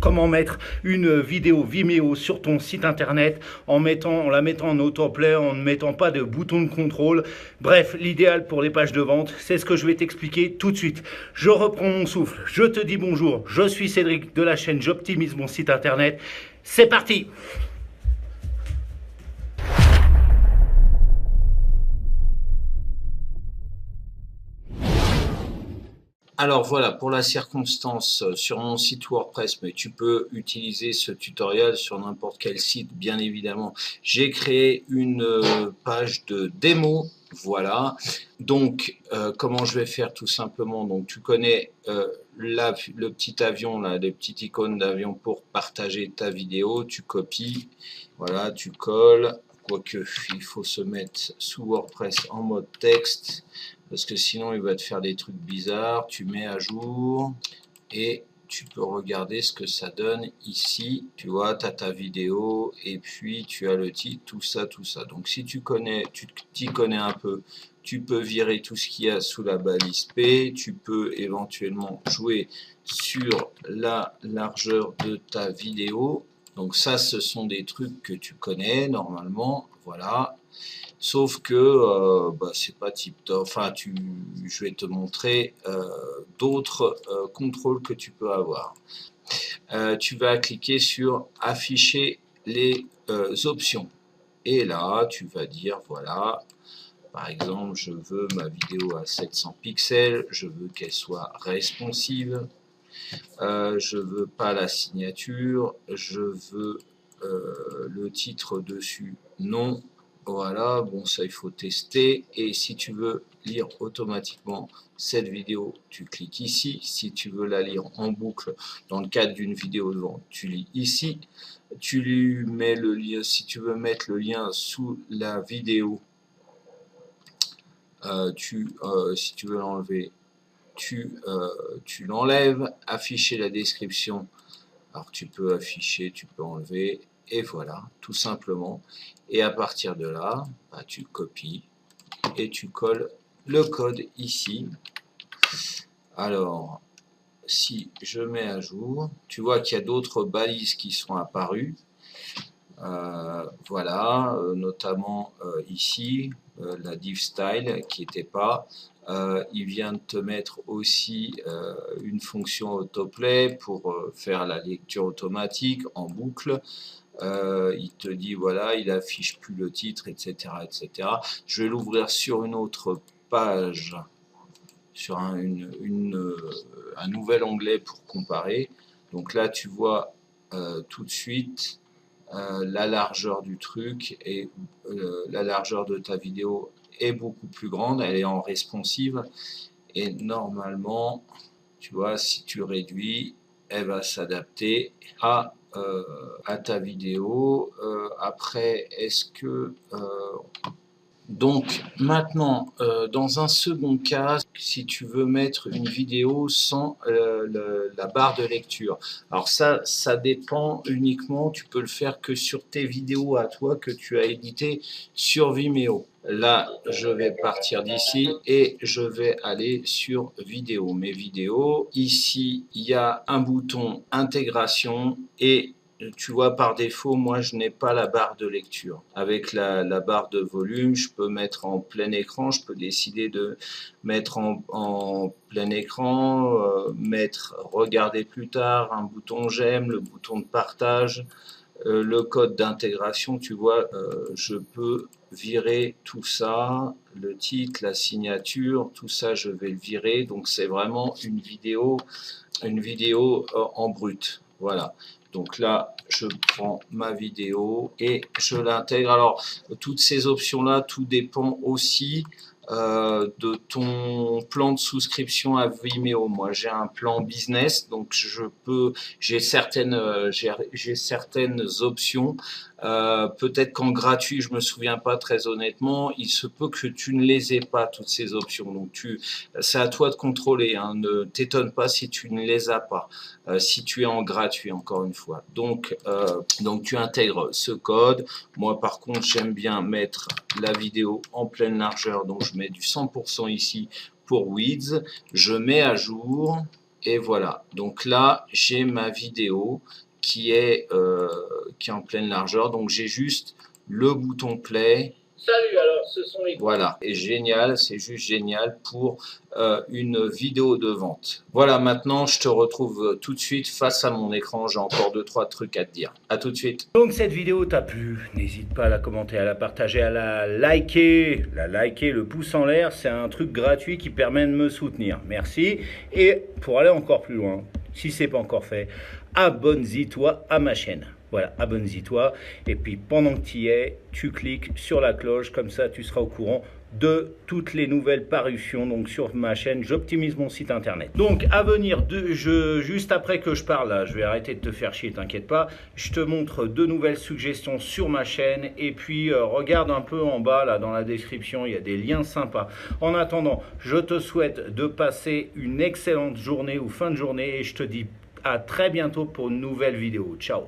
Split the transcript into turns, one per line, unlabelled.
Comment mettre une vidéo Vimeo sur ton site internet en la mettant en autoplay, en ne mettant pas de bouton de contrôle. Bref, l'idéal pour les pages de vente, c'est ce que je vais t'expliquer tout de suite. Je reprends mon souffle, je te dis bonjour, je suis Cédric de la chaîne J'optimise mon site internet. C'est parti!
Alors voilà, pour la circonstance, sur mon site WordPress, mais tu peux utiliser ce tutoriel sur n'importe quel site, bien évidemment. J'ai créé une page de démo, voilà. Donc, comment je vais faire tout simplement? Donc, tu connais le petit avion, là, les petites icônes d'avion pour partager ta vidéo. Tu copies, voilà, tu colles. Quoique, il faut se mettre sous WordPress en mode texte, parce que sinon il va te faire des trucs bizarres. Tu mets à jour et tu peux regarder ce que ça donne ici. Tu vois, tu as ta vidéo et puis tu as le titre, tout ça, tout ça. Donc si tu t'y connais un peu, tu peux virer tout ce qu'il y a sous la balise P. Tu peux éventuellement jouer sur la largeur de ta vidéo. Donc ça, ce sont des trucs que tu connais normalement, voilà. Sauf que c'est pas tip top. Enfin, je vais te montrer d'autres contrôles que tu peux avoir. Tu vas cliquer sur afficher les options. Et là, tu vas dire, voilà, par exemple, je veux ma vidéo à 700 pixels, je veux qu'elle soit responsive, je veux pas la signature, je veux le titre dessus, non. Voilà, bon ça il faut tester. Et si tu veux lire automatiquement cette vidéo, tu cliques ici. Si tu veux la lire en boucle dans le cadre d'une vidéo de vente, tu lis ici. Tu lui mets le lien, si tu veux mettre le lien sous la vidéo, si tu veux l'enlever, tu l'enlèves. Afficher la description, alors tu peux afficher, tu peux enlever, et voilà, tout simplement. Et à partir de là, tu copies et tu colles le code ici. Alors, si je mets à jour, tu vois qu'il y a d'autres balises qui sont apparues. Voilà, notamment ici, la div style qui n'était pas. Il vient de te mettre aussi une fonction autoplay pour faire la lecture automatique en boucle. Il te dit voilà, il affiche plus le titre, etc., etc. Je vais l'ouvrir sur une autre page, sur un nouvel onglet pour comparer. Donc là, tu vois tout de suite la largeur du truc, et la largeur de ta vidéo est beaucoup plus grande, elle est en responsive, et normalement, tu vois, si tu réduis, elle va s'adapter à ta vidéo. Après, est-ce que donc maintenant, dans un second cas, si tu veux mettre une vidéo sans la barre de lecture, alors ça dépend uniquement, tu peux le faire que sur tes vidéos à toi que tu as éditées sur Vimeo. Là, je vais partir d'ici et je vais aller sur vidéo. Mes vidéos, ici, il y a un bouton intégration et tu vois, par défaut, moi, je n'ai pas la barre de lecture. Avec la barre de volume, je peux mettre en plein écran, je peux décider de mettre en plein écran, mettre regarder plus tard, un bouton j'aime, le bouton de partage, le code d'intégration, tu vois, je peux virer tout ça, le titre, la signature, tout ça, je vais le virer. Donc, c'est vraiment une vidéo en brut. Voilà. Donc là, je prends ma vidéo et je l'intègre. Alors, toutes ces options-là, tout dépend aussi de ton plan de souscription à Vimeo. Moi, j'ai un plan business, donc j'ai certaines options. Peut-être qu'en gratuit, je me souviens pas très honnêtement. Il se peut que tu ne les aies pas toutes ces options. Donc c'est à toi de contrôler. Hein. Ne t'étonne pas si tu ne les as pas. Si tu es en gratuit, encore une fois. Donc tu intègres ce code. Moi, par contre, j'aime bien mettre la vidéo en pleine largeur. Donc je mets du 100% ici pour width. Je mets à jour. Et voilà, donc là j'ai ma vidéo qui est en pleine largeur, donc j'ai juste le bouton play.
Salut, alors ce sont les...
Voilà, et génial, c'est juste génial pour une vidéo de vente. Voilà, maintenant je te retrouve tout de suite face à mon écran, j'ai encore 2-3 trucs à te dire. À tout de suite.
Donc cette vidéo t'a plu, n'hésite pas à la commenter, à la partager, à la liker. Le pouce en l'air, c'est un truc gratuit qui permet de me soutenir. Merci. Et pour aller encore plus loin, si c'est pas encore fait, abonne-toi à ma chaîne. Voilà, abonne-toi. Et puis pendant que tu y es, tu cliques sur la cloche, comme ça tu seras au courant de toutes les nouvelles parutions. Donc sur ma chaîne, j'optimise mon site internet. Donc à venir, juste après que je parle, là, je vais arrêter de te faire chier, t'inquiète pas. Je te montre de nouvelles suggestions sur ma chaîne. Et puis regarde un peu en bas, là dans la description, il y a des liens sympas. En attendant, je te souhaite de passer une excellente journée ou fin de journée. Et je te dis à très bientôt pour une nouvelle vidéo. Ciao.